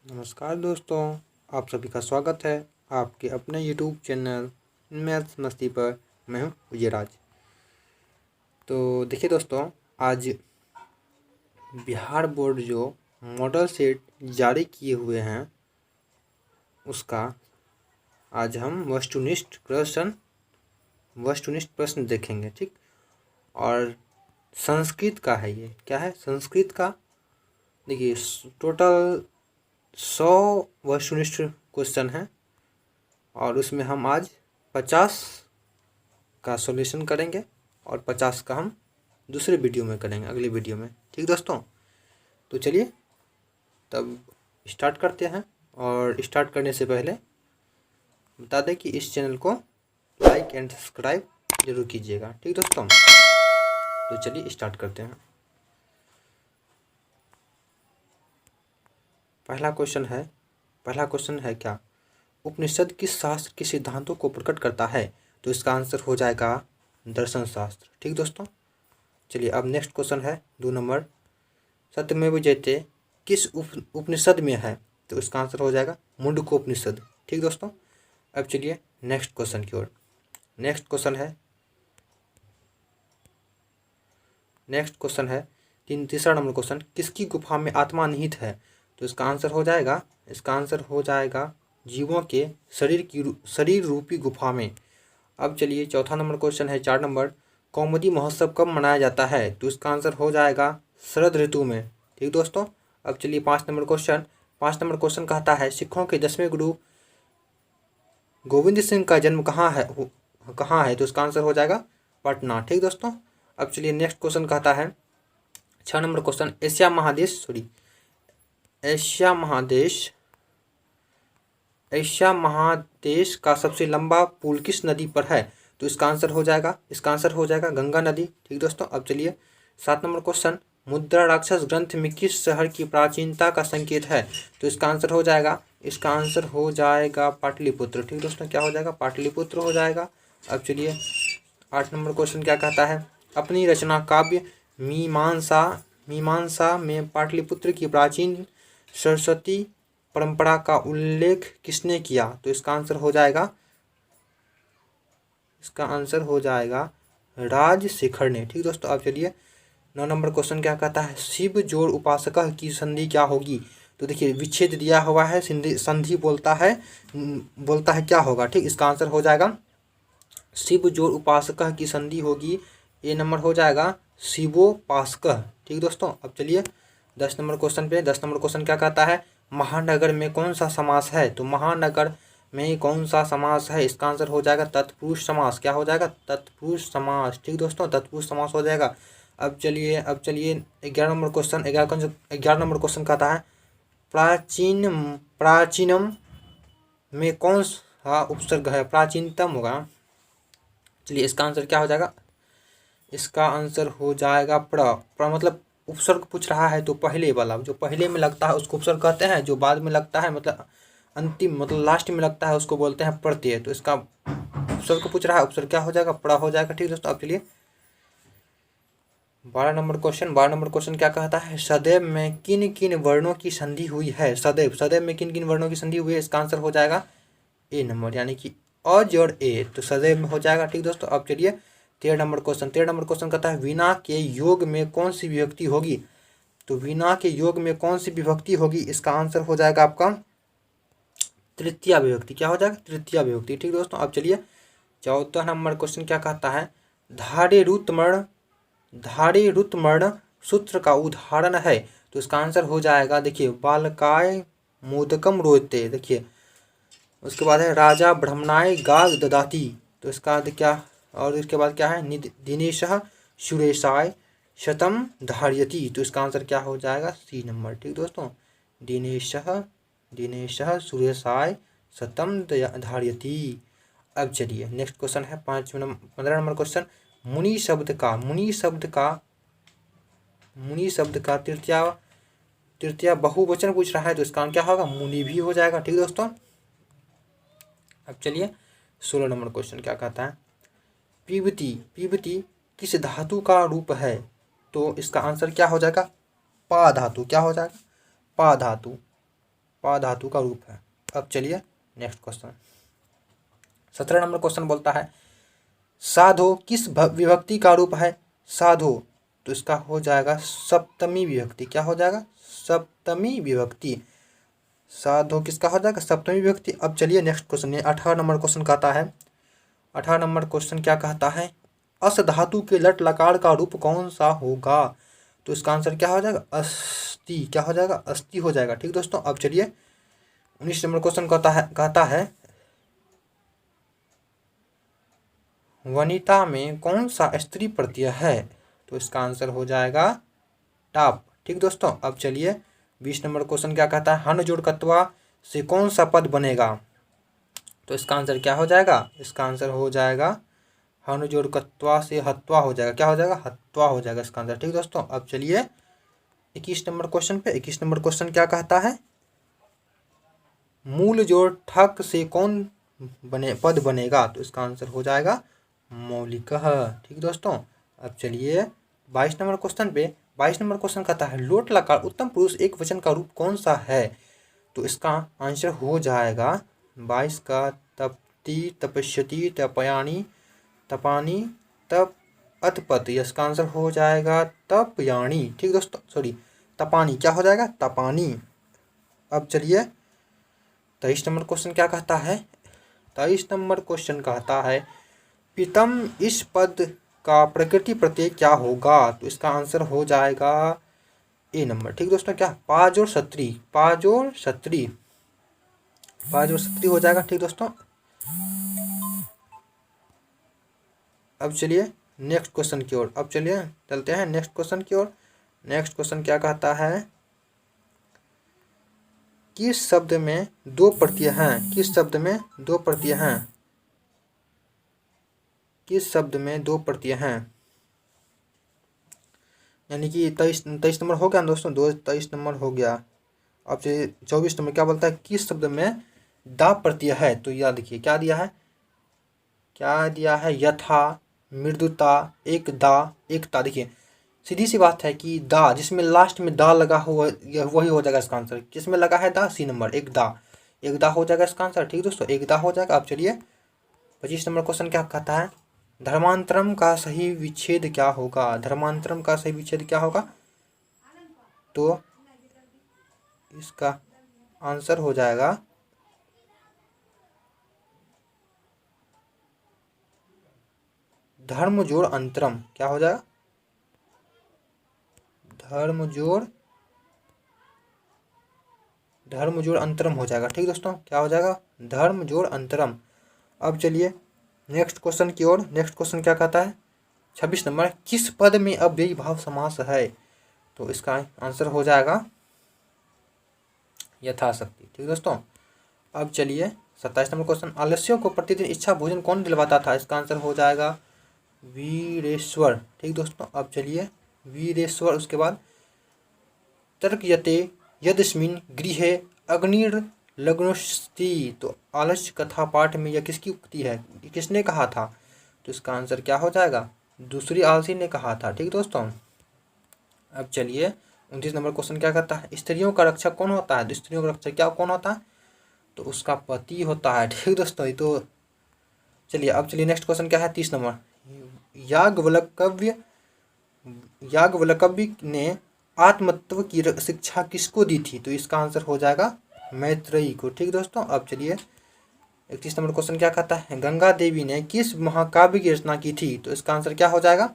नमस्कार दोस्तों, आप सभी का स्वागत है आपके अपने यूट्यूब चैनल मैथ्स मस्ती पर। मैं हूँ विजयराज। तो देखिए दोस्तों, आज बिहार बोर्ड जो मॉडल सेट जारी किए हुए हैं उसका आज हम वस्तुनिष्ठ प्रश्न देखेंगे। ठीक, और संस्कृत का है। ये क्या है? संस्कृत का। देखिए, टोटल 100 वस्तुनिष्ठ क्वेश्चन है और उसमें हम आज 50 का सॉल्यूशन करेंगे और 50 का हम दूसरे वीडियो में करेंगे, अगली वीडियो में। ठीक दोस्तों, तो चलिए तब स्टार्ट करते हैं। और स्टार्ट करने से पहले बता दें कि इस चैनल को लाइक एंड सब्सक्राइब जरूर कीजिएगा। ठीक दोस्तों, तो चलिए स्टार्ट करते हैं। पहला क्वेश्चन है क्या? उपनिषद किस शास्त्र के सिद्धांतों को प्रकट करता है? तो इसका आंसर हो जाएगा दर्शन शास्त्र। ठीक दोस्तों, चलिए अब नेक्स्ट क्वेश्चन है 2 नंबर। सत्यमेव जयते किस उपनिषद में है? तो इसका आंसर हो जाएगा मुंडकोपनिषद। ठीक दोस्तों, अब चलिए नेक्स्ट क्वेश्चन की ओर। नेक्स्ट क्वेश्चन है तीसरा नंबर क्वेश्चन, किसकी गुफा में आत्मा निहित है? तो इसका आंसर हो जाएगा जीवों के शरीर रूपी गुफा में। अब चलिए चौथा नंबर क्वेश्चन है 4 नंबर, कौमुदी महोत्सव कब मनाया जाता है? तो इसका आंसर हो जाएगा शरद ऋतु में। ठीक दोस्तों, अब चलिए 5 नंबर क्वेश्चन कहता है सिखों के 10वें गुरु गोविंद सिंह का जन्म कहाँ है? तो इसका आंसर हो जाएगा पटना। ठीक दोस्तों, अब चलिए नेक्स्ट क्वेश्चन कहता है 6 नंबर क्वेश्चन, एशिया महादेश का सबसे लंबा पुल किस नदी पर है? तो इसका आंसर हो जाएगा गंगा नदी। ठीक दोस्तों, अब चलिए 7 नंबर क्वेश्चन, मुद्रा राक्षस ग्रंथ में किस शहर की प्राचीनता का संकेत है? तो इसका आंसर हो जाएगा पाटलिपुत्र। ठीक दोस्तों, क्या हो जाएगा? पाटलिपुत्र हो जाएगा। अब चलिए 8 नंबर क्वेश्चन क्या कहता है, अपनी रचना काव्य मीमांसा में पाटलिपुत्र की प्राचीन सरस्वती परंपरा का उल्लेख किसने किया? तो इसका आंसर हो जाएगा राजशेखर ने। ठीक दोस्तों, अब चलिए 9 नंबर क्वेश्चन क्या कहता है, शिव जोड़ उपासक की संधि क्या होगी? तो देखिए विच्छेद दिया हुआ है, संधि बोलता है क्या होगा? ठीक, इसका आंसर हो जाएगा शिव जोड़ उपासक की संधि होगी। ए नंबर हो जाएगा शिवोपासक। ठीक दोस्तों, अब चलिए 10 नंबर क्वेश्चन क्या कहता है, महानगर में कौन सा समास है? तो महानगर में कौन सा समास है? इसका आंसर हो जाएगा तत्पुरुष समास। क्या हो जाएगा? तत्पुरुष समास। ठीक दोस्तों, तत्पुरुष समास हो जाएगा। अब चलिए 11 नंबर क्वेश्चन कहता है प्राचीनम में कौन सा उपसर्ग है? प्राचीनतम होगा। चलिए इसका आंसर क्या हो जाएगा? इसका आंसर हो जाएगा प्र मतलब उपसर्ग पूछ रहा है तो पहले वाला, जो पहले में लगता है उसको उपसर्ग कहते हैं, जो बाद में लगता है मतलब अंतिम मतलब लास्ट में लगता है उसको बोलते हैं प्रत्यय। तो इसका उपसर्ग पूछ रहा है, उपसर्ग क्या हो जाएगा? प्र हो जाएगा। ठीक दोस्तों, अब चलिए 12 नंबर क्वेश्चन क्या कहता है, सदैव में किन किन वर्णों की संधि हुई है? सदैव में किन किन वर्णों की संधि हुई है? इसका आंसर हो जाएगा ए नंबर, यानी कि अ जोड़ ए, तो सदैव में हो जाएगा। ठीक दोस्तों, अब चलिए 13 नंबर क्वेश्चन कहता है वीणा के योग में कौन सी विभक्ति होगी? तो वीणा के योग में कौन सी विभक्ति होगी? इसका आंसर हो जाएगा आपका तृतीया विभक्ति। क्या हो जाएगा? तृतीया विभक्ति। ठीक दोस्तों, अब चलिए 14 नंबर क्वेश्चन क्या कहता है, धारे रुतमर्ण सूत्र का उदाहरण है? तो इसका आंसर हो जाएगा, देखिए बालकाय मोदकम रोचते। देखिए उसके बाद है राजा ब्रह्मणाय गाग ददाति। तो इसका क्या, और इसके बाद क्या है, दिनेशः सुरेशाय शतम धारयति। तो इसका आंसर क्या हो जाएगा? C number. ठीक दोस्तों, दिनेशः सुरेशाय शतम धारयति। अब चलिए नेक्स्ट क्वेश्चन है 15 नंबर क्वेश्चन, मुनि शब्द का तृतीया बहुवचन पूछ रहा है, तो इसका क्या होगा? मुनि भी हो जाएगा। ठीक दोस्तों, अब चलिए 16 नंबर क्वेश्चन क्या कहता है, पीबती किस धातु का रूप है? तो इसका आंसर क्या हो जाएगा? पा धातु। क्या हो जाएगा? पा धातु। पा धातु का रूप है। अब चलिए नेक्स्ट क्वेश्चन। 17 नंबर क्वेश्चन बोलता है साधो किस विभक्ति का रूप है। साधो तो इसका हो जाएगा सप्तमी विभक्ति। क्या हो जाएगा? सप्तमी विभक्ति। साधो किसका हो जाएगा? सप्तमी विभक्ति। अब चलिए नेक्स्ट क्वेश्चन, 18 नंबर क्वेश्चन कहता है, 18 नंबर क्वेश्चन क्या कहता है, अस धातु के लट लकार का रूप कौन सा होगा। तो इसका आंसर क्या हो जाएगा? अस्ति। क्या हो जाएगा? अस्ति हो जाएगा। ठीक दोस्तों। अब चलिए 19 नंबर क्वेश्चन कहता है वनिता में कौन सा स्त्री प्रत्यय है। तो इसका आंसर हो जाएगा टाप। ठीक दोस्तों। अब चलिए 20 नंबर क्वेश्चन क्या कहता है, हन जोड़ कत्वा से कौन सा पद बनेगा। तो इसका आंसर क्या हो जाएगा? इसका आंसर हो जाएगा हन जोड़ कत्वा से हत्वा हो जाएगा। क्या हो जाएगा? हत्वा हो जाएगा इसका आंसर। ठीक दोस्तों। अब चलिए 21 नंबर क्वेश्चन पे, 21 नंबर क्वेश्चन क्या कहता है, मूल जोड़ ठक से कौन पद बनेगा। तो इसका आंसर हो जाएगा मौलिकः। ठीक दोस्तों। अब चलिए 22 नंबर क्वेश्चन पे, 22 नंबर क्वेश्चन कहता है लोट लकार उत्तम पुरुष एक वचन का रूप कौन सा है। तो इसका आंसर हो जाएगा 22 का तपति तपस्यति तपयानी तपानी तप अतपत। इसका आंसर हो जाएगा तपयानी। ठीक दोस्तों, सॉरी तपानी। क्या हो जाएगा? तपानी। अब चलिए 23 नंबर क्वेश्चन क्या कहता है, 23 नंबर क्वेश्चन कहता है पितम इस पद का प्रकृति प्रत्यय क्या होगा। तो इसका आंसर हो जाएगा ए नंबर। ठीक दोस्तों। क्या? पाजोड़ क्षत्रि। पाजोड़ क्षत्रि। पाजोड़ क्षत्रि हो जाएगा। ठीक दोस्तों। अब चलिए नेक्स्ट क्वेश्चन की ओर, अब चलिए चलते हैं नेक्स्ट क्वेश्चन की ओर। नेक्स्ट क्वेश्चन क्या कहता है, किस शब्द में दो प्रत्यय हैं। किस शब्द में दो प्रत्यय हैं। किस शब्द में दो प्रत्यय हैं। यानी कि 23 नंबर हो गया दोस्तों, 23 नंबर हो गया। अब 24 नंबर क्या बोलता है, किस शब्द में दा प्रत्यय है। तो याद देखिए क्या दिया है, क्या दिया है, यथा, मृदुता, एक दा, एकता। देखिए सीधी सी बात है कि दा जिसमें लास्ट में दा लगा हुआ वही हो जाएगा इसका आंसर। किसमें लगा है दा? सी नंबर, एक दा। एक दा हो जाएगा इसका आंसर। ठीक दोस्तों, एक दा हो जाएगा। अब चलिए 25 नंबर क्वेश्चन क्या कहता है, धर्मांतरम का सही विच्छेद क्या होगा। धर्मांतरम का सही विच्छेद क्या होगा। तो इसका आंसर हो जाएगा धर्म जोड़ अंतरम। क्या हो जाएगा? धर्म जोड़ अंतरम हो जाएगा। ठीक दोस्तों, क्या हो जाएगा? धर्म जोड़ अंतरम। अब चलिए नेक्स्ट क्वेश्चन की ओर। नेक्स्ट क्वेश्चन क्या कहता है, 26 नंबर, किस पद में अव्ययी भाव समास है। तो इसका आंसर हो जाएगा यथाशक्ति। ठीक दोस्तों। अब चलिए 27 नंबर क्वेश्चन, आलस्यों को प्रतिदिन इच्छा भोजन कौन दिलवाता था। इसका आंसर हो जाएगा वीरेश्वर। ठीक दोस्तों। अब चलिए वीरेश्वर, उसके बाद तर्कयते यदस्मिन् गृहे अग्निर्लग्नोस्ति। तो आलस्य कथा पाठ में यह किसकी उक्ति है, किसने कहा था। तो इसका आंसर क्या हो जाएगा, दूसरी आलसी ने कहा था। ठीक दोस्तों। अब चलिए 29 नंबर क्वेश्चन क्या कहता है, स्त्रियों का रक्षक कौन होता है। तो स्त्रियों का रक्षक क्या कौन होता है, तो उसका पति होता है। ठीक दोस्तों। ये तो चलिए अब चलिए नेक्स्ट क्वेश्चन क्या है, 30 नंबर, याज्ञवल्क्य ने आत्मतत्व की शिक्षा किसको दी थी। तो इसका आंसर हो जाएगा मैत्रेयी को। ठीक दोस्तों। अब चलिए 31 नंबर क्वेश्चन क्या कहता है, गंगा देवी ने किस महाकाव्य की रचना की थी। तो इसका आंसर क्या हो जाएगा,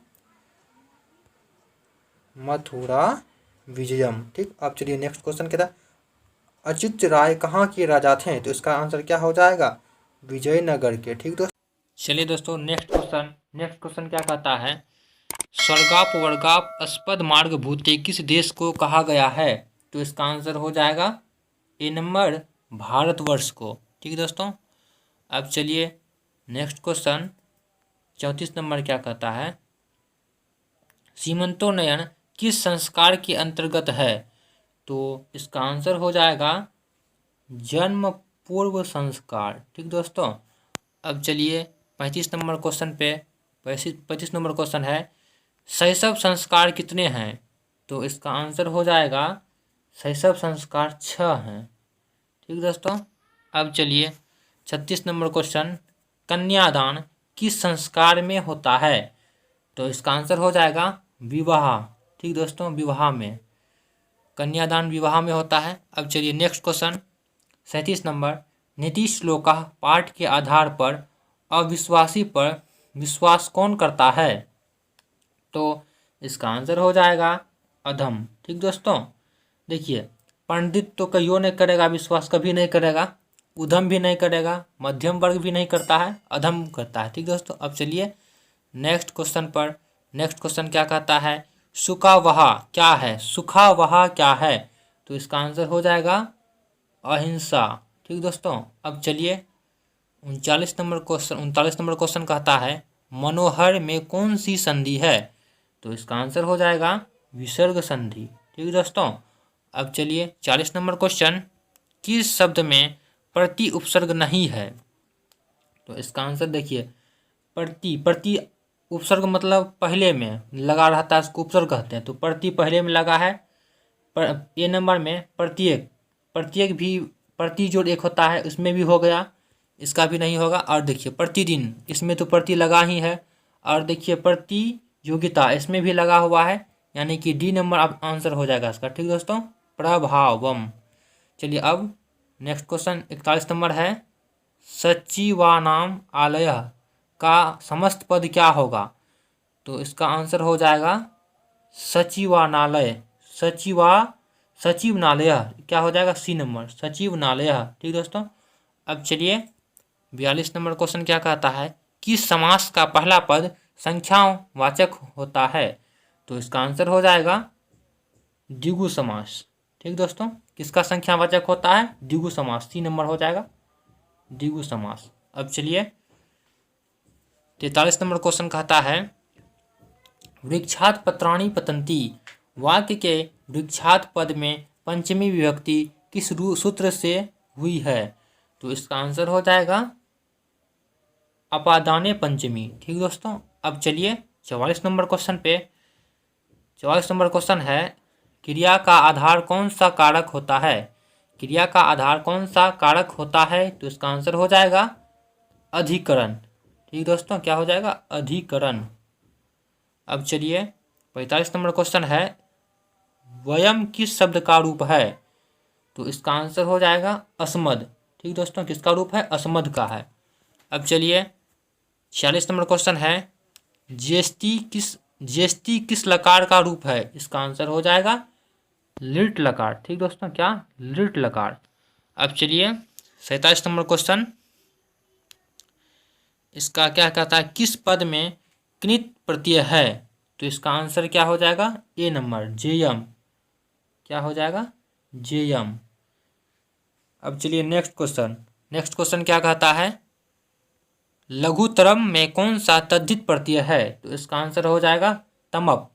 मथुरा विजयम। ठीक। अब चलिए नेक्स्ट क्वेश्चन कहता है, अच्युत राय कहाँ के राजा थे। तो इसका आंसर क्या हो जाएगा, विजयनगर के। ठीक दोस्तों। चलिए दोस्तों नेक्स्ट क्वेश्चन क्या कहता है, स्वर्गाप वर्गाप अस्पद मार्ग भूते किस देश को कहा गया है। तो इसका आंसर हो जाएगा ए नंबर, भारतवर्ष को। ठीक दोस्तों। अब चलिए नेक्स्ट क्वेश्चन 34 नंबर क्या कहता है, सीमंतोन्नयन किस संस्कार के अंतर्गत है। तो इसका आंसर हो जाएगा जन्म पूर्व संस्कार। ठीक दोस्तों। अब चलिए 35 नंबर क्वेश्चन पे 25 नंबर क्वेश्चन है, शैशव संस्कार कितने हैं। तो इसका आंसर हो जाएगा शैशव संस्कार 6 हैं। ठीक दोस्तों। अब चलिए 36 नंबर क्वेश्चन, कन्यादान किस संस्कार में होता है? तो इसका आंसर हो जाएगा विवाह। ठीक दोस्तों, विवाह में, कन्यादान विवाह में होता है। अब चलिए नेक्स्ट क्वेश्चन 37 नंबर, नीतिश्लोकः पाठ के आधार पर अविश्वासी पर विश्वास कौन करता है? तो इसका आंसर हो जाएगा अधम। ठीक दोस्तों, देखिए पंडित तो कहियो नहीं करेगा विश्वास, कभी नहीं करेगा, उधम भी नहीं करेगा, मध्यम वर्ग भी नहीं करता है, अधम करता है। ठीक दोस्तों, अब चलिए नेक्स्ट क्वेश्चन पर। नेक्स्ट क्वेश्चन क्या कहता है? सुखावहा क्या है? सुखावहा क्या है? तो इसका आंसर हो जाएगा अहिंसा। ठीक दोस्तों, अब चलिए 39 नंबर क्वेश्चन कहता है मनोहर में कौन सी संधि है? तो इसका आंसर हो जाएगा विसर्ग संधि। ठीक दोस्तों, अब चलिए 40 नंबर क्वेश्चन, किस शब्द में प्रति उपसर्ग नहीं है? तो इसका आंसर देखिए, प्रति उपसर्ग मतलब पहले में लगा रहता है, उसको उपसर्ग कहते हैं। तो प्रति पहले में लगा है। ए नंबर में प्रत्येक भी प्रति जोड़ एक होता है, उसमें भी हो गया, इसका भी नहीं होगा। और देखिए प्रतिदिन, इसमें तो प्रति लगा ही है। और देखिए प्रतियोगिता, इसमें भी लगा हुआ है, यानी कि डी नंबर अब आंसर हो जाएगा इसका। ठीक दोस्तों, प्रभावम। चलिए अब नेक्स्ट क्वेश्चन 41 नंबर है, सचिवानाम आलय का समस्त पद क्या होगा? तो इसका आंसर हो जाएगा सचिवानालय। सचिवनालय क्या हो जाएगा? सी नंबर, सचिवनालय। ठीक दोस्तों, अब चलिए 42 नंबर क्वेश्चन क्या कहता है? किस समास का पहला पद संख्यावाचक होता है? तो इसका आंसर हो जाएगा द्विगु समास। ठीक दोस्तों, किसका संख्यावाचक होता है? द्विगु समास, सी नंबर हो जाएगा द्विगु समास। अब चलिए 43 नंबर क्वेश्चन कहता है वृक्षात पत्राणि पतन्ति वाक्य के वृक्षात पद में पंचमी विभक्ति किस सूत्र से हुई है? तो इसका आंसर हो जाएगा अपादाने पंचमी। ठीक दोस्तों, अब चलिए 44 नंबर क्वेश्चन पे। 44 नंबर क्वेश्चन है, क्रिया का आधार कौन सा कारक होता है? क्रिया का आधार कौन सा कारक होता है? तो इसका आंसर हो जाएगा अधिकरण। ठीक दोस्तों, क्या हो जाएगा? अधिकरण। अब चलिए 45 नंबर क्वेश्चन है, वयम किस शब्द का रूप है? तो इसका आंसर हो जाएगा अस्मद। ठीक दोस्तों, किसका रूप है? अस्मद का है। अब चलिए 46 नंबर क्वेश्चन है, ज्येष्ठी किस लकार का रूप है? इसका आंसर हो जाएगा लिट लकार। ठीक दोस्तों, क्या? लिट लकार। अब चलिए 47 नंबर क्वेश्चन, इसका क्या कहता है? किस पद में कृत प्रत्यय है? तो इसका आंसर क्या हो जाएगा? ए नंबर, जेयम। क्या हो जाएगा? जेयम। अब चलिए नेक्स्ट क्वेश्चन क्या कहता है? लघुतरम में कौन सा तद्धित प्रत्यय है? तो इसका आंसर हो जाएगा तमप।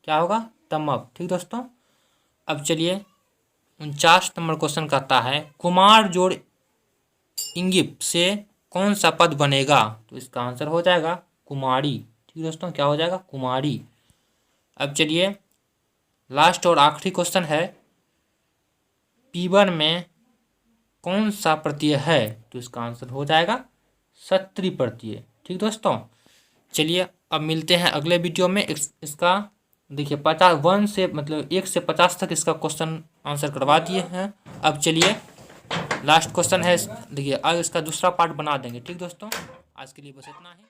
क्या होगा? तमप। ठीक दोस्तों, अब चलिए 49 नंबर क्वेश्चन कहता है कुमार जोड़ इंगिप से कौन सा पद बनेगा? तो इसका आंसर हो जाएगा कुमारी। ठीक दोस्तों, क्या हो जाएगा? कुमारी। अब चलिए लास्ट और आखिरी क्वेश्चन है, पीवन में कौन सा प्रत्यय है? तो इसका आंसर हो जाएगा सत्री प्रत्यय। ठीक दोस्तों, चलिए अब मिलते हैं अगले वीडियो में। इसका देखिए 1 से मतलब 1 से 50 तक इसका क्वेश्चन आंसर करवा दिए हैं। अब चलिए लास्ट क्वेश्चन है, देखिए आज इसका दूसरा पार्ट बना देंगे। ठीक दोस्तों, आज के लिए बस इतना ही।